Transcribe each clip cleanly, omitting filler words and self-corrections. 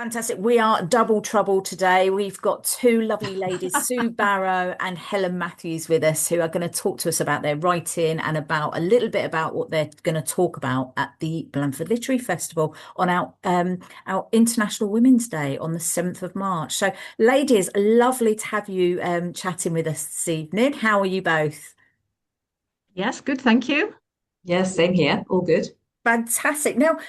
Fantastic. We are double trouble today. We've got two lovely ladies, Sue Barrow and Helen Matthews, with us, who are going to talk to us about their writing and about a little bit about what they're going to talk about at the Blandford Literary Festival on our International Women's Day on the 7th of March. So, ladies, lovely to have you chatting with us this evening. How are you both? Yes, good, thank you. Yes, same here. All good. Fantastic. Now,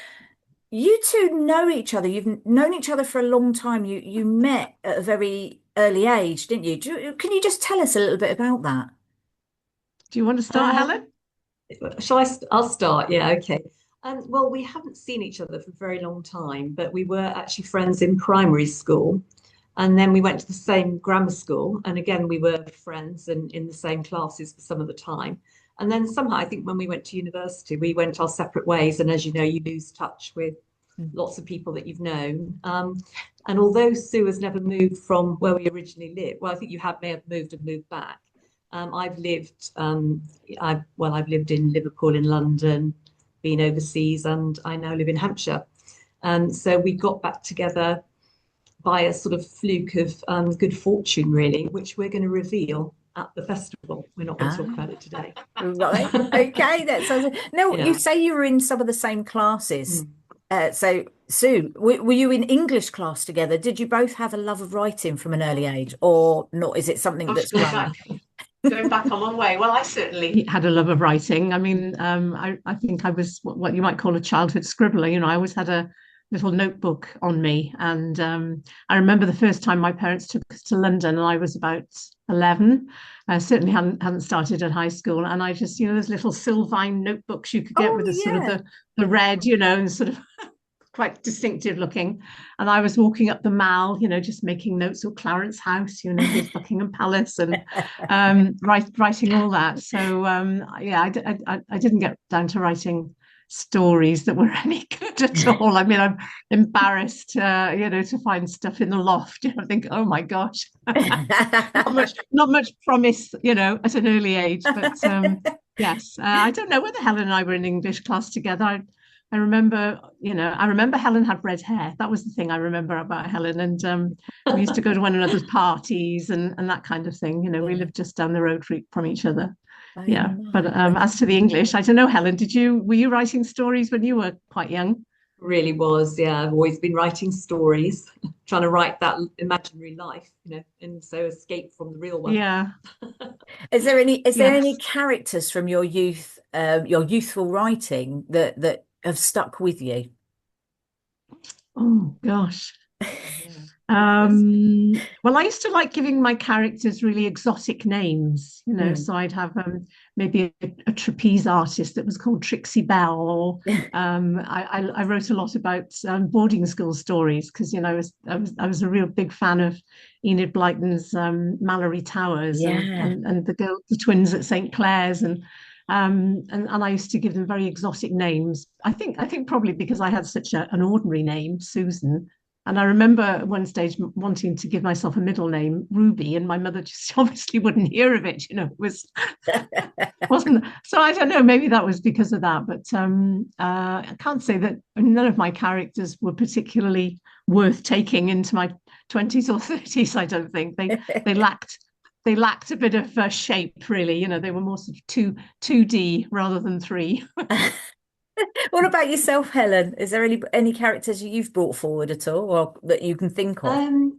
you two know each other. You've known each other for a long time. You met at a very early age, didn't you? Can you just tell us a little bit about that? Do you want to start, Um, Helen? shall I? I'll start. Yeah, okay. Well, we haven't seen each other for a very long time, but we were actually friends in primary school, and then we went to the same grammar school, and again we were friends and in the same classes for some of the time. And then somehow, I think when we went to university, we went our separate ways, and as you know, you lose touch with Mm. lots of people that you've known. And although Sue has never moved from where we originally lived, well, I think may have moved and moved back. I've lived, I've lived in Liverpool, in London, been overseas, and I now live in Hampshire. So we got back together by a sort of fluke of good fortune, really, which we're going to reveal at the festival. We're not going to talk Ah, about it today. right. Okay, that sounds. Now, you Yeah. say you were in some of the same classes. Mm. So, Sue, were you in English class together? Did you both have a love of writing from an early age, or not? Is it something Gosh, that's grown? going back a long way. Well, I certainly had a love of writing. I mean, I think I was what you might call a childhood scribbler. I always had a little notebook on me. And I remember the first time my parents took us to London, and I was about 11. I certainly hadn't started at high school. And I just, those little Sylvine notebooks you could get Oh, with the sort of yeah. the red, and sort of quite distinctive looking. And I was walking up the Mall, just making notes, or Clarence House, here's Buckingham Palace, and writing all that. So yeah, I didn't get down to writing stories that were any good at all. I mean, I'm embarrassed, to find stuff in the loft. I think, oh my gosh, not much promise, at an early age. But yes, I don't know whether Helen and I were in English class together. I remember, I remember Helen had red hair. That was the thing I remember about Helen. And we used to go to one another's parties and that kind of thing. We Yeah, lived just down the road from each other. very Yeah. But nice. as to the English, I don't know, Helen, were you writing stories when you were quite young? Really was, yeah. I've always been writing stories, trying to write that imaginary life, and so escape from the real one. Yeah. Is there any Yes. characters from your youthful writing that have stuck with you? Oh gosh. Yeah, good question. Well, I used to like giving my characters really exotic names, Mm. so I'd have maybe a trapeze artist that was called Trixie Bell, or I wrote a lot about boarding school stories because, I was a real big fan of Enid Blyton's Mallory Towers, and, Yeah. and, and the twins at St. Clair's, and I used to give them very exotic names. I think probably because I had such an ordinary name, Susan. And I remember at one stage wanting to give myself a middle name, Ruby, and my mother just obviously wouldn't hear of it. It wasn't. So I don't know. Maybe that was because of that. But I can't say that none of my characters were particularly worth taking into my 20s or 30s. I don't think they lacked they lacked a bit of shape. Really, they were more sort of two D rather than three. What about yourself, Helen? Is there any characters you've brought forward at all, or that you can think of? Um,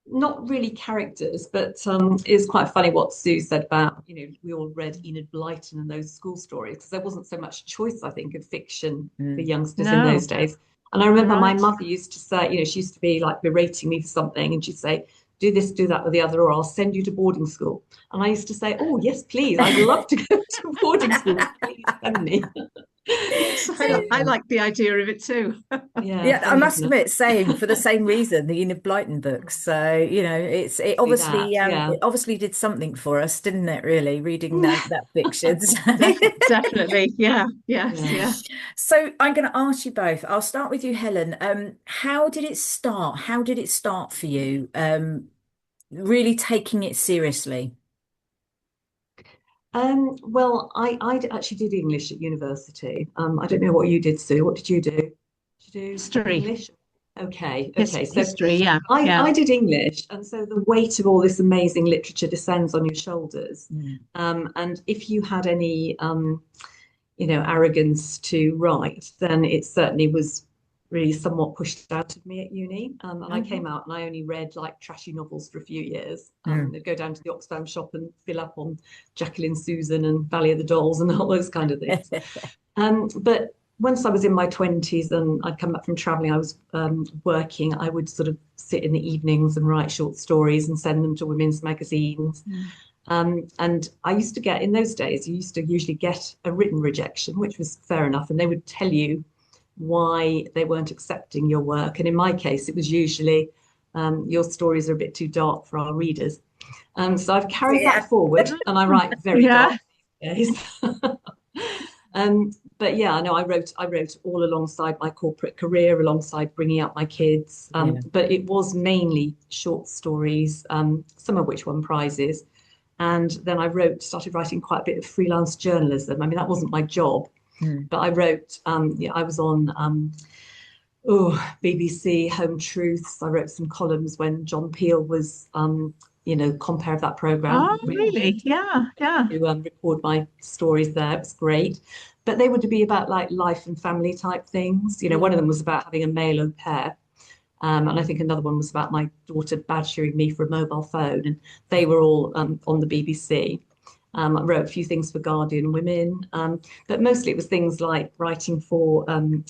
Not really characters, but it's quite funny what Sue said about, we all read Enid Blyton and those school stories because there wasn't so much choice, I think, of fiction for Mm. youngsters in those No, days. And I you're remember my right. mother used to say, she used to be like berating me for something, and she'd say, do this, do that, or the other, or I'll send you to boarding school. And I used to say, oh, yes, please, I'd love to go to boarding school. Please send me. I, So, I like the idea of it too. yeah, Yeah, I funny, must isn't it? admit, same for the same reason, the Enid Blyton books. So, it See that? obviously Yeah. it obviously did something for us, didn't it, really, reading that fiction. Definitely. Yeah. Yes. Yeah. Yeah. So I'm going to ask you both. I'll start with you, Helen. How did it start? How did it start for you? Really taking it seriously. Well, I actually did English at university. I don't know what you did, Sue. What did you do? Did you do History. English? Okay. So History, yeah, yeah. I did English, and so the weight of all this amazing literature descends on your shoulders. Mm. And if you had any, arrogance to write, then it certainly was really somewhat pushed out of me at uni. And I Oh, came out and I only read like trashy novels for a few years. mm. I'd go down to the Oxfam shop and fill up on Jacqueline Susan and Valley of the Dolls and all those kind of things. But once I was in my 20s and I'd come back from traveling, I was working, I would sort of sit in the evenings and write short stories and send them to women's magazines. Mm. And I used to get, in those days, you used to usually get a written rejection, which was fair enough. And they would tell you why they weren't accepting your work. And in my case, it was usually your stories are a bit too dark for our readers. So I've carried Yeah. that forward and I write very Yeah. dark these days. But yeah, I know I wrote all alongside my corporate career, alongside bringing up my kids. Yeah. But it was mainly short stories, some of which won prizes. And then I started writing quite a bit of freelance journalism. I mean, that wasn't my job, Mm. but I wrote, I was on BBC Home Truths. I wrote some columns when John Peel was, compere of that programme. Oh, really? Yeah, yeah. To record my stories there. It was great. But they would be about like life and family type things. You know, one of Yeah. them was about having a male au pair. And I think another one was about my daughter badgering me for a mobile phone. And they were all on the BBC. I wrote a few things for Guardian Women, but mostly it was things like writing for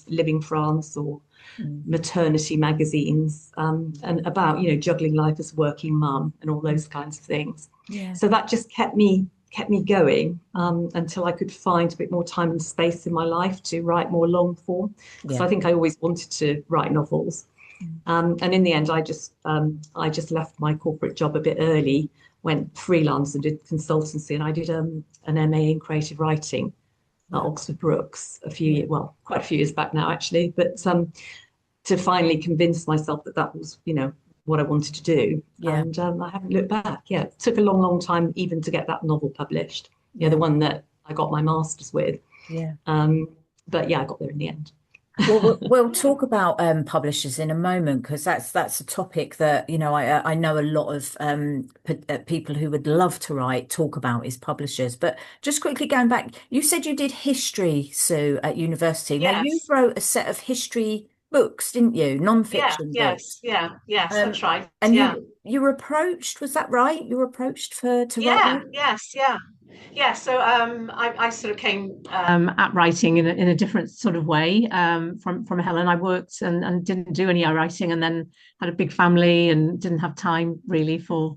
Living France or Mm. maternity magazines, and about, juggling life as a working mum and all those kinds of things. Yeah. So that just kept me going until I could find a bit more time and space in my life to write more long form. Because Yeah. I think I always wanted to write novels. Mm. And in the end, I just left my corporate job a bit early, went freelance and did consultancy, and I did an MA in creative writing at Wow. Oxford Brookes Yeah. quite a few years back now, actually. But to finally convince myself that that was, what I wanted to do. Yeah. And I haven't looked back. Yeah, it took a long, long time even to get that novel published. Yeah, Yeah. the one that I got my master's with. Yeah. But yeah, I got there in the end. Well, we'll talk about publishers in a moment because that's a topic that I know a lot of people who would love to write talk about is publishers. But just quickly going back, you said you did history, Sue, at university. Now you Yes. wrote a set of history books, didn't you? Yeah, Non-fiction yes, books. yeah, yes, that's Um, right. and Yeah. you were approached, was that right? You were approached for to write Yeah, those? yes, yeah. Yeah, so I sort of came at writing in a different sort of way from Helen. I worked and didn't do any writing, and then had a big family and didn't have time really for,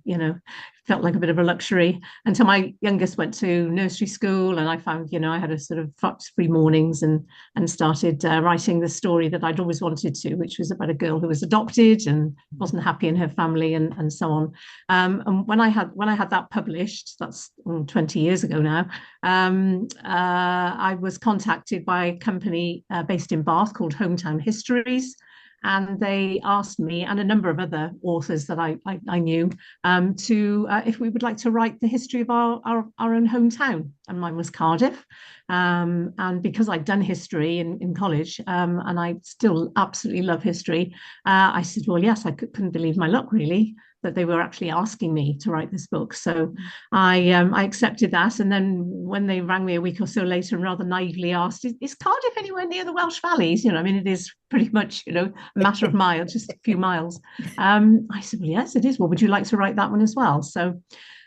felt like a bit of a luxury until my youngest went to nursery school, and I found, I had a sort of free mornings and started writing the story that I'd always wanted to, which was about a girl who was adopted and wasn't happy in her family and so on. And when I had that published, that's 20 years ago now, I was contacted by a company based in Bath called Hometown Histories. And they asked me and a number of other authors that I knew to if we would like to write the history of our own hometown. And mine was Cardiff. And because I'd done history in college, and I still absolutely love history, I said, well, yes, I couldn't believe my luck, really, that they were actually asking me to write this book. So I accepted that. And then when they rang me a week or so later and rather naively asked, is Cardiff anywhere near the Welsh Valleys? I mean, it is pretty much, a matter of miles, just a few miles. I said, well, yes, it is. Well, would you like to write that one as well? So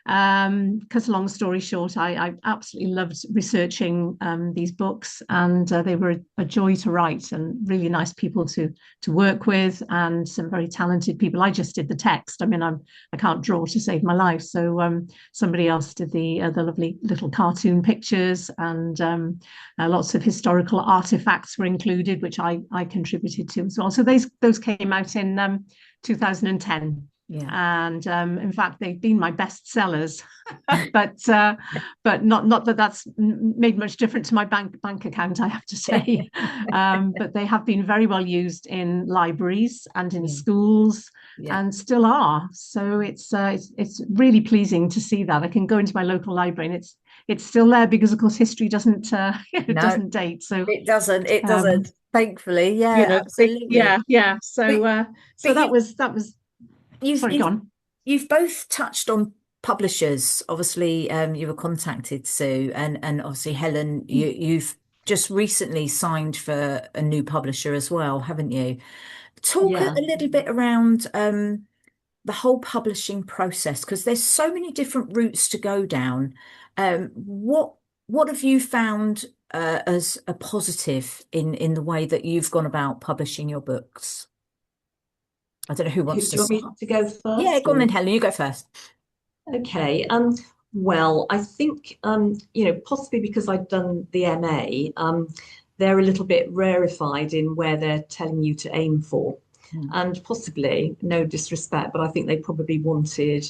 cut a long story short, I absolutely loved researching these books, and they were a joy to write and really nice people to work with, and some very talented people. I just did the text. I mean, I can't draw to save my life, so somebody else did the lovely little cartoon pictures, and lots of historical artifacts were included, which I contributed to as well. So those came out in 2010. Yeah. And in fact, they've been my best sellers. but not that that's made much difference to my bank account, I have to say. But they have been very well used in libraries and in Yeah. schools, Yeah. and still are. So it's really pleasing to see that. I can go into my local library and it's still there, because of course history doesn't it No, doesn't date. So it doesn't. It um, doesn't. Thankfully. Yeah, absolutely. yeah. But So but that was you've sorry, you've gone. you've both touched on publishers. Obviously, you were contacted, Sue, and obviously Helen, you've just recently signed for a new publisher as well, haven't you? Talk a Yeah. little bit around the whole publishing process, because there's so many different routes to go down. What have you found as a positive in the way that you've gone about publishing your books? I don't know who Do wants to you want me start. to go Yeah, first go on then, or? Helen. You go first. Okay. Well, I think possibly because I've done the MA, they're a little bit rarefied in where they're telling you to aim for. Mm. And possibly, no disrespect, but I think they probably wanted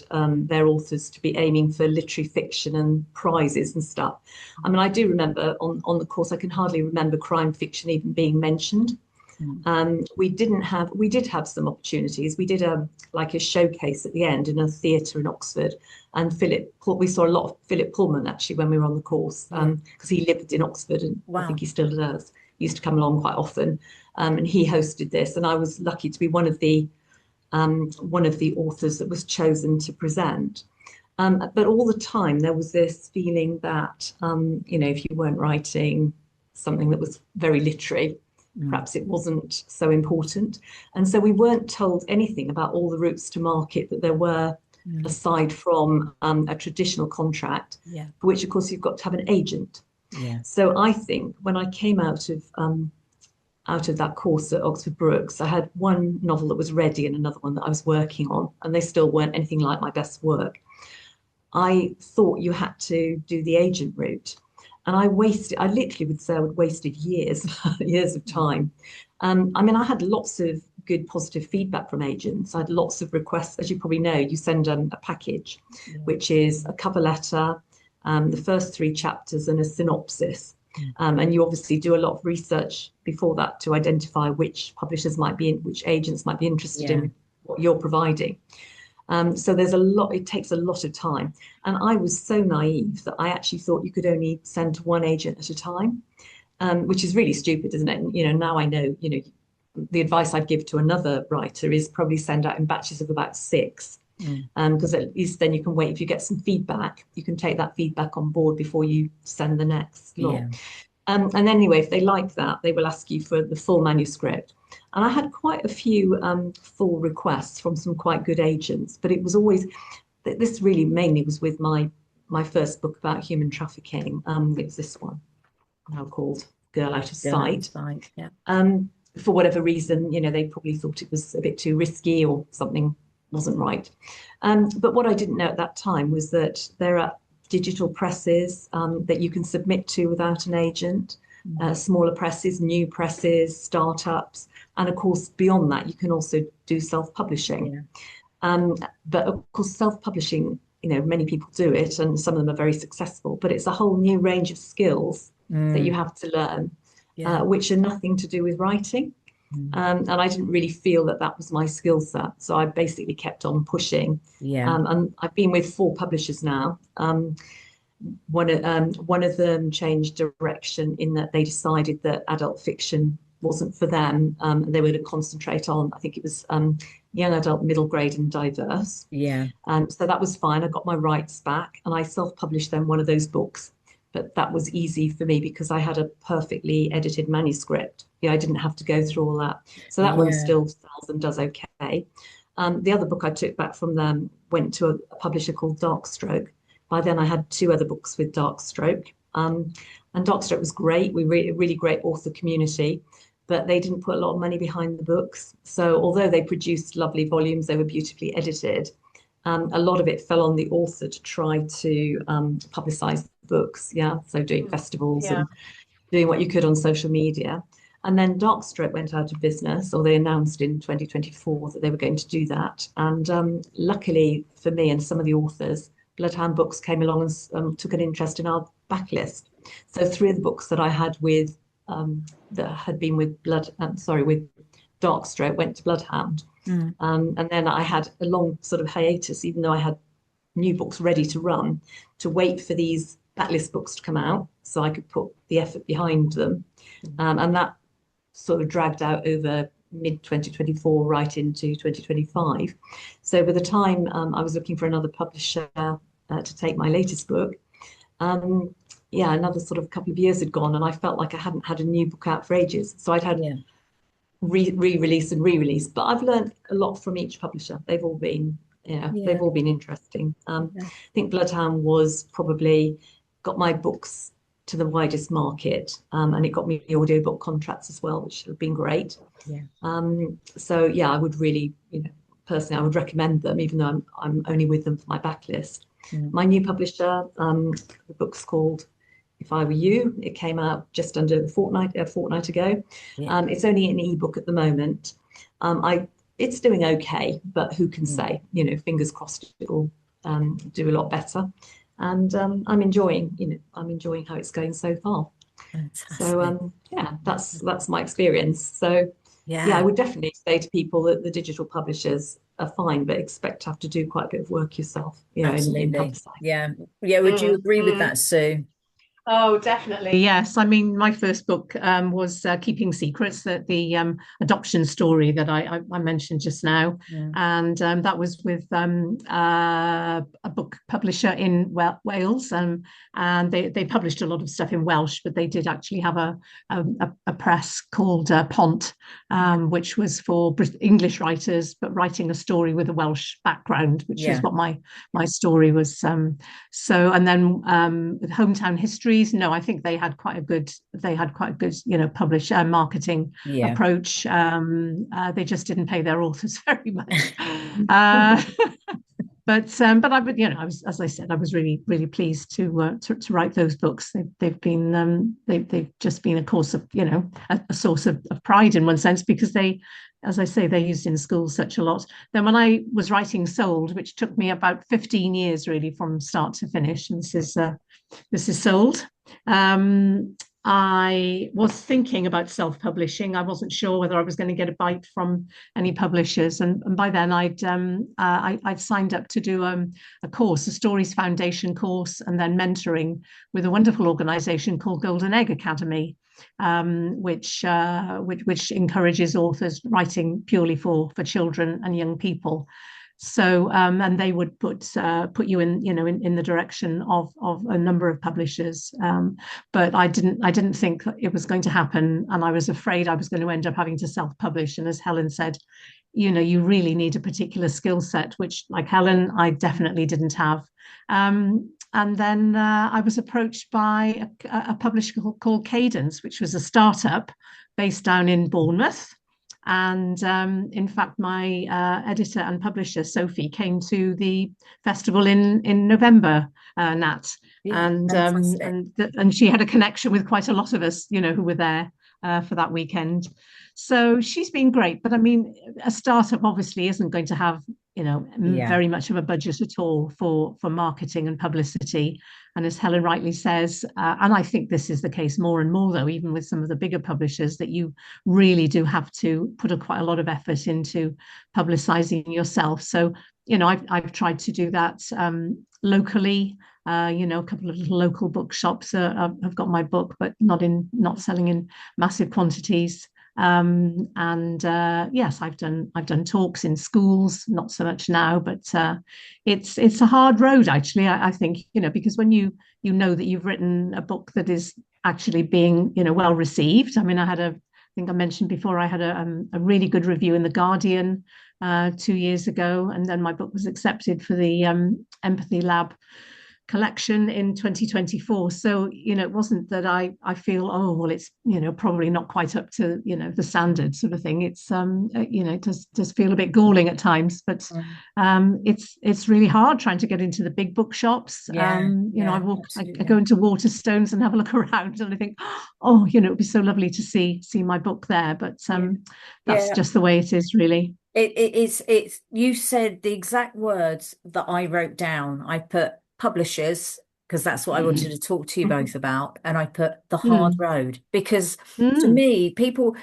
their authors to be aiming for literary fiction and prizes and stuff. I mean, I do remember on the course, I can hardly remember crime fiction even being mentioned. Mm. We did have some opportunities. We did like a showcase at the end in a theatre in Oxford, and we saw a lot of Philip Pullman actually when we were on the course, Yeah. because he lived in Oxford, and I think Wow. he still does. He used to come along quite often, and he hosted this, and I was lucky to be one of the authors that was chosen to present. But all the time there was this feeling that if you weren't writing something that was very literary, Mm. perhaps it wasn't so important. And so we weren't told anything about all the routes to market that there were, Mm. aside from a traditional contract, Yeah. for which, of course, you've got to have an agent. Yeah. So I think when I came out of that course at Oxford Brookes, I had one novel that was ready and another one that I was working on, and they still weren't anything like my best work. I thought you had to do the agent route. And I literally would say I would wasted years, years of Mm. time. I mean, I had lots of good positive feedback from agents. I had lots of requests. As you probably know, you send a package, Yeah. which is a cover letter, the first three chapters, and a synopsis. Mm. And you obviously do a lot of research before that to identify which publishers might be in, which agents might be interested Yeah. in what you're providing. So there's a lot, it takes a lot of time. And I was so naive that I actually thought you could only send to one agent at a time, which is really stupid, isn't it? And, now I know, the advice I'd give to another writer is probably send out in batches of about six. Mm. Because at least then you can wait. If you get some feedback, you can take that feedback on board before you send the next lot. Yeah. And anyway, if they like that, they will ask you for the full manuscript. And I had quite a few full requests from some quite good agents, but it was always, this really mainly was with my first book about human trafficking. It was this one, now called Girl Out of Still out of Sight. sight. Yeah. For whatever reason, they probably thought it was a bit too risky or something wasn't right. But what I didn't know at that time was that there are digital presses that you can submit to without an agent, Mm. smaller presses, new presses, startups. And of course, beyond that, you can also do self-publishing. Yeah. Um, but of course, self-publishing, many people do it and some of them are very successful, but it's a whole new range of skills that you Mm. have to learn, Yeah. which are nothing to do with writing. Mm. And I didn't really feel that that was my skill set. So I basically kept on pushing. Yeah. And I've been with four publishers now. One of them changed direction in that they decided that adult fiction wasn't for them. They were to concentrate on, I think it was young adult, middle grade, and diverse. Yeah. So that was fine. I got my rights back and I self-published then one of those books. But that was easy for me because I had a perfectly edited manuscript. I didn't have to go through all that. So that one Yeah. still sells and does okay. The other book I took back from them went to a publisher called Darkstroke. By then I had two other books with Darkstroke. And Darkstroke was great. We really great author community, but they didn't put a lot of money behind the books. So although they produced lovely volumes, they were beautifully edited. A lot of it fell on the author to try to publicize the books. Yeah. So doing festivals Yeah. and doing what you could on social media. And then Darkstroke went out of business, or they announced in 2024 that they were going to do that. And luckily for me and some of the authors, Bloodhound Books came along and took an interest in our backlist. So three of the books that I had with that had been with with Darkstroke went to Bloodhound. Mm. And then I had a long sort of hiatus, even though I had new books ready to run, to wait for these backlist books to come out so I could put the effort behind them. And that sort of dragged out over mid 2024 right into 2025. So by the time I was looking for another publisher to take my latest book, yeah, another sort of couple of years had gone, and I felt like I hadn't had a new book out for ages. So I'd had Yeah. re-release and re-release, but I've learned a lot from each publisher. They've all been, they've Yeah. all been interesting. I Yeah. think Bloodhound was probably got my books to the widest market, and it got me the audiobook contracts as well, which have been great. Yeah. So yeah, I would really, personally, I would recommend them, even though I'm only with them for my backlist. Mm. My new publisher, the book's called If I Were You. It came out just under a fortnight ago. Yeah. It's only an ebook at the moment. It's doing okay, but who can Mm. say? Fingers crossed it will do a lot better. And I'm enjoying how it's going so far. Fantastic. So yeah, that's my experience. So yeah, I Yeah. would definitely say to people that the digital publishers are fine, but expect to have to do quite a bit of work yourself, in Absolutely. publicizing. Yeah. Yeah. Would you agree with that, Sue? Oh, definitely. Yes. I mean, my first book was Keeping Secrets, that the adoption story that I mentioned just now. Mm. And that was with a book publisher in Wales. And they published a lot of stuff in Welsh, but they did actually have a press called Pont, which was for English writers, but writing a story with a Welsh background, which is Yeah. what my story was. So, and then with Hometown Histories, no, I think they had quite a good, publish marketing Yeah. approach. They just didn't pay their authors very much. But I would, I was, as I said, I was really, really pleased to write those books. They've just been a course of, a source of pride in one sense, because they, as I say, they're used in schools such a lot. Then when I was writing Sold, which took me about 15 years really from start to finish, and this is Sold. I was thinking about self-publishing. I wasn't sure whether I was going to get a bite from any publishers, and by then I'd signed up to do a course, a Stories Foundation course, and then mentoring with a wonderful organisation called Golden Egg Academy, which encourages authors writing purely for children and young people. So and they would put you in the direction of a number of publishers, but I didn't think it was going to happen, and I was afraid I was going to end up having to self-publish. And as Helen said, you really need a particular skill set, which, like Helen, I definitely didn't have. And then I was approached by a publisher called Cadence, which was a startup based down in Bournemouth. And in fact, my editor and publisher, Sophie, came to the festival in November, Nat. Yeah. And Fantastic. and she had a connection with quite a lot of us, who were there for that weekend. So she's been great. But I mean, a startup obviously isn't going to have, Yeah. very much of a budget at all for marketing and publicity. And as Helen rightly says, and I think this is the case more and more, though, even with some of the bigger publishers, that you really do have to put quite a lot of effort into publicizing yourself. So, I've tried to do that locally. A couple of little local bookshops have got my book, but not selling in massive quantities. And yes, I've done talks in schools, not so much now, but it's a hard road, actually. I think, because when you know that you've written a book that is actually being, well received. I mean, I think I mentioned before, I had a really good review in The Guardian 2 years ago, and then my book was accepted for the Empathy Lab collection in 2024. So, it wasn't that I feel, oh, well, it's, probably not quite up to, the standard sort of thing. It's, it does feel a bit galling at times, but Mm. it's really hard trying to get into the big bookshops. Yeah, I yeah, I absolutely. go into Waterstones and have a look around and I think, oh, it would be so lovely to see my book there. But Yeah. that's Yeah. just the way it is, really. It's you said the exact words that I wrote down. I put publishers because that's what I wanted Mm. to talk to you both about, and I put the hard Mm. road because to Mm. me, people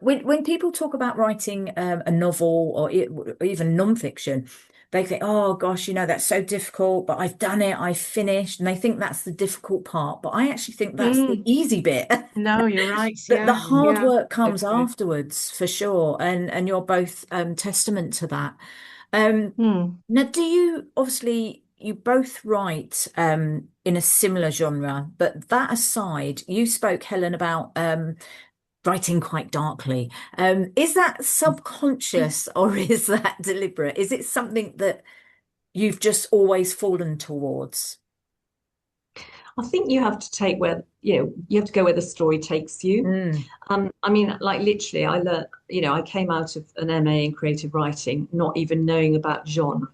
when people talk about writing a novel or even nonfiction, they think, oh gosh, that's so difficult, but I've done it, I've finished, and they think that's the difficult part. But I actually think that's the Mm. easy bit. No, you're right. The Yeah, hard yeah, work so comes true. afterwards for sure, and you're both testament to that. Mm. Now, do you obviously you both write in a similar genre, but that aside, you spoke, Helen, about writing quite darkly. Is that subconscious or is that deliberate? Is it something that you've just always fallen towards? I think you have to take where, you have to go where the story takes you. Mm, I mean, like literally, I learned, I came out of an MA in creative writing, not even knowing about genre.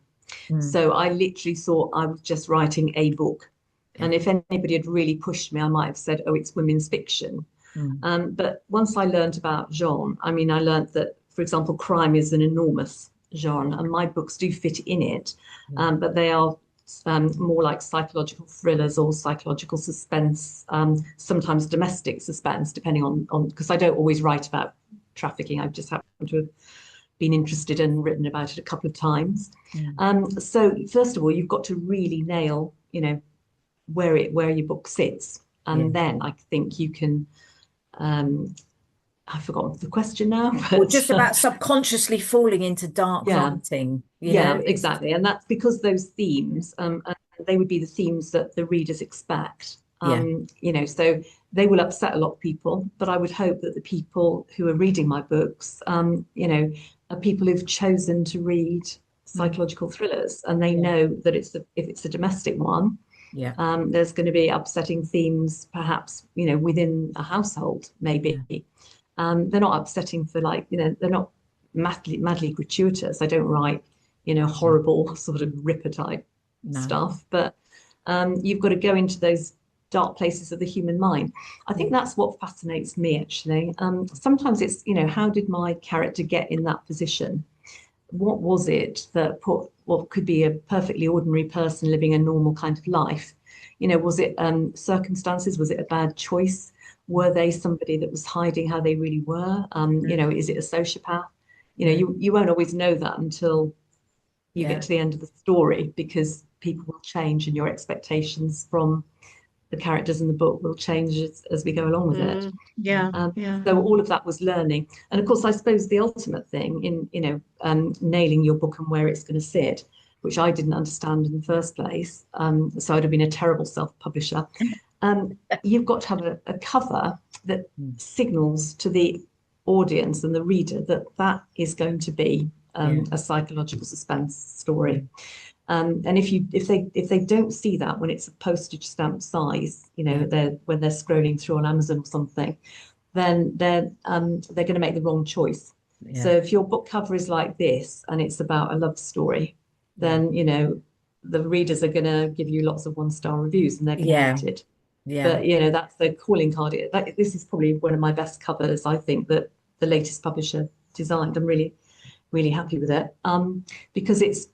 mm, So I literally thought I was just writing a book. yeah, And if anybody had really pushed me, I might have said, oh, it's women's fiction. mm, But once I learned about genre, I mean, I learned that, for example, crime is an enormous genre, and my books do fit in it, yeah, but they are more like psychological thrillers or psychological suspense, sometimes domestic suspense, depending on because I don't always write about trafficking. I've just happened to have been interested and written about it a couple of times. mm, So first of all, you've got to really nail, where your book sits, yeah. and then I think you can. Um, I've forgotten the question now, Well, but just about subconsciously falling into dark yeah, writing, yeah, it's exactly. And that's because those themes, and they would be the themes that the readers expect. yeah, So they will upset a lot of people, but I would hope that the people who are reading my books, are people who've chosen to read mm, psychological thrillers, and they yeah, know that if it's a domestic one, yeah, there's going to be upsetting themes, perhaps, within a household, yeah, maybe. They're not upsetting for like, they're not madly gratuitous. I don't write, yeah. horrible sort of ripper type No. stuff, but you've got to go into those dark places of the human mind. I Yeah. think that's what fascinates me, actually. Sometimes it's, how did my character get in that position? What was it that put what could be a perfectly ordinary person living a normal kind of life? Was it circumstances? Was it a bad choice? Were they somebody that was hiding how they really were? Mm, Is it a sociopath? yeah. You won't always know that until you get Yeah. to the end of the story, because people will change and your expectations from the characters in the book will change as we go along with it. Yeah, Um, yeah. so all of that was learning, and of course, I suppose the ultimate thing in nailing your book and where it's going to sit, which I didn't understand in the first place. So I'd have been a terrible self-publisher. You've got to have a cover that Mm, signals to the audience and the reader that that is going to be yeah. a psychological suspense story. Mm, And if they don't see that when it's a postage stamp size, yeah. when they're scrolling through on Amazon or something, then they're going to make the wrong choice. So Yeah. if your book cover is like this and it's about a love story, Yeah. then the readers are going to give you lots of one-star reviews and they're going to Yeah. hate it. Yeah. But that's the calling card. This is probably one of my best covers, I think, that the latest publisher designed. I'm really, really happy with it, because it's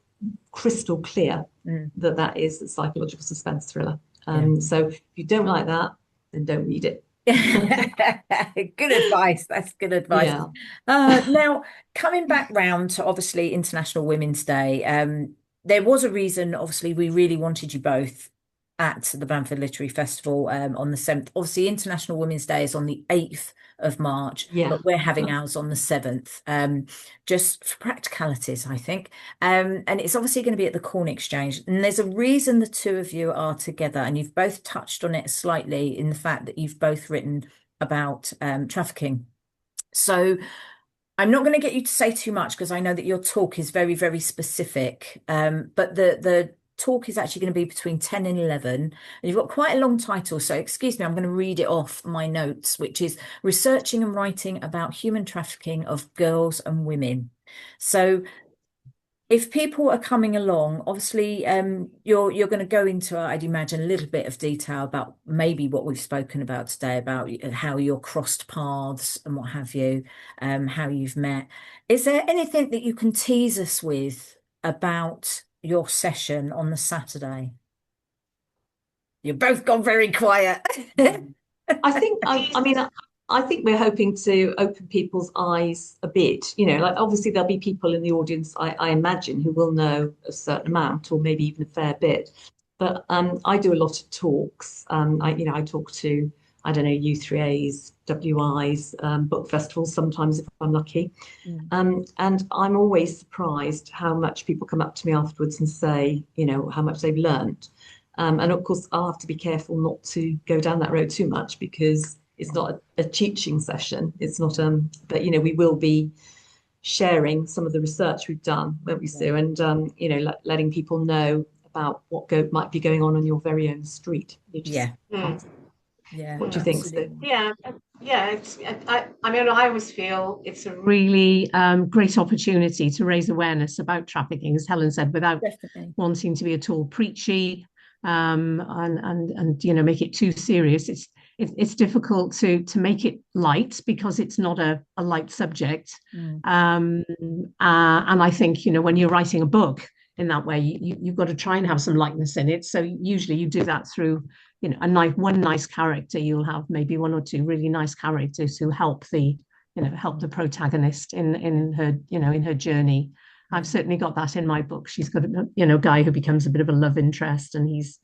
crystal clear Mm, that that is a psychological suspense thriller. yeah. So if you don't like that, then don't read it. Good advice. That's good advice. Yeah, Now, coming back round to obviously International Women's Day, there was a reason, obviously, we really wanted you both at the Blandford Literary Festival on the 7th. Obviously, International Women's Day is on the 8th of March, yeah. but we're having ours on the 7th, just for practicalities, I think. And it's obviously going to be at the Corn Exchange. And there's a reason the two of you are together, and you've both touched on it slightly in the fact that you've both written about trafficking. So I'm not going to get you to say too much because I know that your talk is very, very specific. But the talk is actually going to be between 10 and 11. And you've got quite a long title. So excuse me, I'm going to read it off my notes, which is Researching and Writing about Human Trafficking of Girls and Women. So if people are coming along, obviously, you're going to go into, I'd imagine, a little bit of detail about maybe what we've spoken about today, about how you're crossed paths and what have you, how you've met. Is there anything that you can tease us with about your session on the Saturday? You've both gone very quiet. I think, I mean, I think we're hoping to open people's eyes a bit. You know, like obviously there'll be people in the audience, I imagine, who will know a certain amount or maybe even a fair bit. But I do a lot of talks. I talk to, I don't know, U3As, WIs, book festivals sometimes if I'm lucky. And I'm always surprised how much people come up to me afterwards and say, you know, how much they've learned. And of course, I'll have to be careful not to go down that road too much because it's not a teaching session. It's not, but you know, we will be sharing some of the research we've done, won't we, Sue? And you know, letting people know about what might be going on your very own street. You just, Yeah, what do you think, Sue? Yeah, I mean, I always feel it's a really great opportunity to raise awareness about trafficking, as Helen said, without definitely. wanting to be at all preachy, and you know, make it too serious. It's difficult to make it light because it's not a light subject. And I think, you know, when you're writing a book in that way, you've got to try and have some lightness in it. So usually you do that through, you know, one nice character. You'll have maybe one or two really nice characters who help the protagonist in her, you know, in her journey. I've certainly got that in my book. She's got a, you know, guy who becomes a bit of a love interest, and he's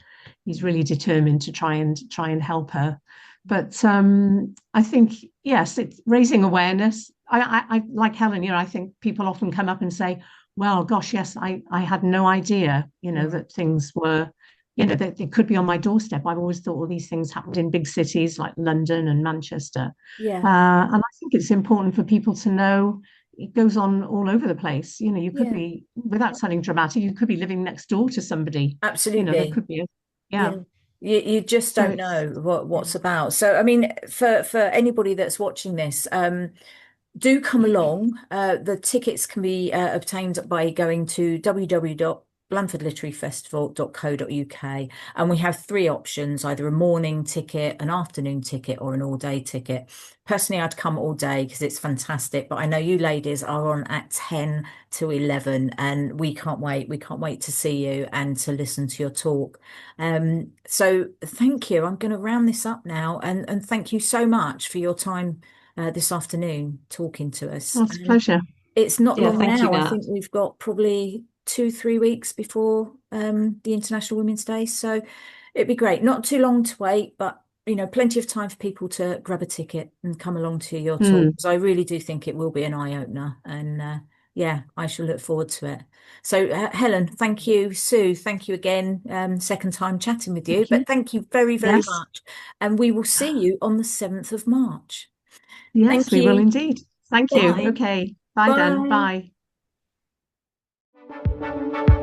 really determined to try and help her. But I think, yes, it's raising awareness. I like Helen, you know, I think people often come up and say, well, gosh, yes, I had no idea, you know, that things were, you know, that they could be on my doorstep. I've always thought all these things happened in big cities like London and Manchester. Yeah. And I think it's important for people to know it goes on all over the place. You know, you could Yeah. be, without sounding dramatic, you could be living next door to somebody. You know, there Absolutely. could be Yeah. yeah. You just So don't it's, know what's about. So I mean, for anybody that's watching this, do come along. The tickets can be obtained by going to www.blandfordliteraryfestival.co.uk, and we have three options: either a morning ticket, an afternoon ticket, or an all-day ticket. Personally, I'd come all day because it's fantastic, but I know you ladies are on at 10 to 11, and we can't wait. We can't wait to see you and to listen to your talk. So thank you. I'm going to round this up now, and thank you so much for your time this afternoon talking to us. well, it's a pleasure. It's not Yeah, long thank you, now. I Nat. think we've got probably 2, 3 weeks before the International Women's Day. So it'd be great. Not too long to wait, but you know, plenty of time for people to grab a ticket and come along to your talk. Hmm. Because I really do think it will be an eye-opener. And yeah, I shall look forward to it. So Helen, thank you. Sue, thank you again. Second time chatting with you, Thank you. but thank you very, very Yes. much. And we will see you on the 7th of March. Yes, Thank we will you. indeed. Thank you. Thank Bye. you. Okay. Bye then. Bye. Bye.